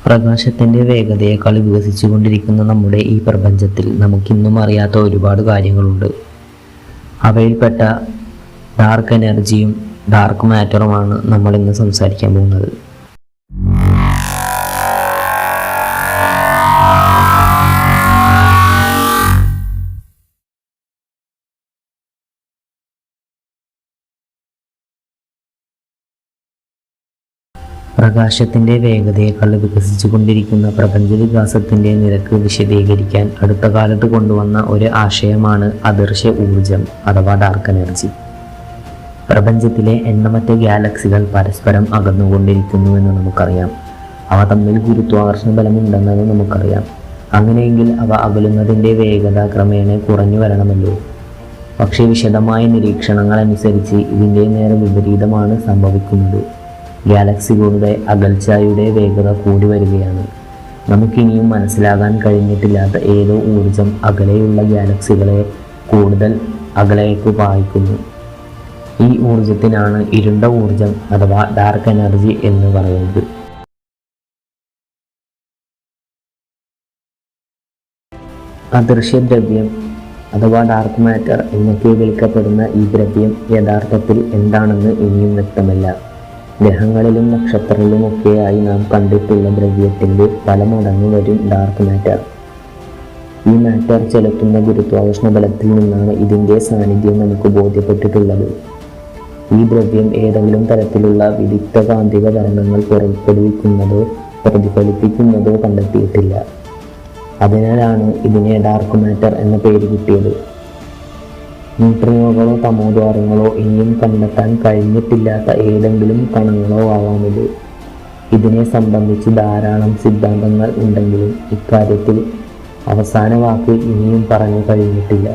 പ്രകാശത്തിൻ്റെ വേഗതയേക്കാൾ വികസിച്ചുകൊണ്ടിരിക്കുന്ന നമ്മുടെ ഈ പ്രപഞ്ചത്തിൽ നമുക്കിന്നും അറിയാത്ത ഒരുപാട് കാര്യങ്ങളുണ്ട്. അവയിൽപ്പെട്ട ഡാർക്ക് എനർജിയും ഡാർക്ക് മാറ്ററുമാണ് നമ്മൾ ഇന്ന് സംസാരിക്കാൻ പോകുന്നത്. പ്രകാശത്തിൻ്റെ വേഗതയേക്കാൾ വികസിച്ചുകൊണ്ടിരിക്കുന്ന പ്രപഞ്ച വികാസത്തിൻ്റെ നിരക്ക് വിശദീകരിക്കാൻ അടുത്ത കാലത്ത് കൊണ്ടുവന്ന ഒരു ആശയമാണ് അദൃശ്യ ഊർജം അഥവാ ഡാർക്ക് എനർജി. പ്രപഞ്ചത്തിലെ എണ്ണമറ്റ ഗാലക്സികൾ പരസ്പരം അകന്നുകൊണ്ടിരിക്കുന്നുവെന്ന് നമുക്കറിയാം. അവ തമ്മിൽ ഗുരുത്വാകർഷണ ബലമുണ്ടെന്നത് നമുക്കറിയാം. അങ്ങനെയെങ്കിൽ അവ അകലുന്നതിൻ്റെ വേഗത ക്രമേണ കുറഞ്ഞു വരണമല്ലോ. പക്ഷേ വിശദമായ നിരീക്ഷണങ്ങൾ അനുസരിച്ച് ഇതിൻ്റെ നേരെ വിപരീതമാണ് സംഭവിക്കുന്നത്. ഗാലക്സികളുടെ അകൽച്ചയുടെ വേഗത കൂടി വരികയാണ്. നമുക്കിനിയും മനസ്സിലാകാൻ കഴിഞ്ഞിട്ടില്ലാത്ത ഏതോ ഊർജം അകലെയുള്ള ഗാലക്സികളെ കൂടുതൽ അകലേക്ക് പായിക്കുന്നു. ഈ ഊർജത്തിനാണ് ഇരുണ്ട ഊർജം അഥവാ ഡാർക്ക് എനർജി എന്ന് പറയുന്നത്. അദൃശ്യദ്രവ്യം അഥവാ ഡാർക്ക് മാറ്റർ എന്നൊക്കെ വിളിക്കപ്പെടുന്ന ഈ ദ്രവ്യം യഥാർത്ഥത്തിൽ എന്താണെന്ന് ഇനിയും വ്യക്തമല്ല. ഗ്രഹങ്ങളിലും നക്ഷത്രങ്ങളിലുമൊക്കെയായി നാം കണ്ടിട്ടുള്ള ദ്രവ്യത്തിൻ്റെ പല മടങ്ങ് വരും ഡാർക്ക് മാറ്റർ. ഈ മാറ്റർ ചെലുത്തുന്ന ഗുരുത്വാകർഷണ ബലത്തിൽ നിന്നാണ് ഇതിൻ്റെ സാന്നിധ്യം നമുക്ക് ബോധ്യപ്പെട്ടിട്ടുള്ളത്. ഈ ദ്രവ്യം ഏതെങ്കിലും തരത്തിലുള്ള വിദഗ്ധ കാന്തിക തരംഗങ്ങൾ പുറപ്പെടുവിക്കുന്നതോ പ്രതിഫലിപ്പിക്കുന്നതോ കണ്ടെത്തിയിട്ടില്ല. അതിനാലാണ് ഇതിനെ ഡാർക്ക് മാറ്റർ എന്ന പേര് കിട്ടിയത്. ന്യൂട്രിനോകളോ തമോദ്വാരങ്ങളോ ഇനിയും കണ്ടെത്താൻ കഴിഞ്ഞിട്ടില്ലാത്ത ഏതെങ്കിലും കണങ്ങളോ ആവാമിത്. ഇതിനെ സംബന്ധിച്ച് ധാരാളം സിദ്ധാന്തങ്ങൾ ഉണ്ടെങ്കിലും ഇക്കാര്യത്തിൽ അവസാന വാക്ക് ഇനിയും പറഞ്ഞു കഴിഞ്ഞിട്ടില്ല.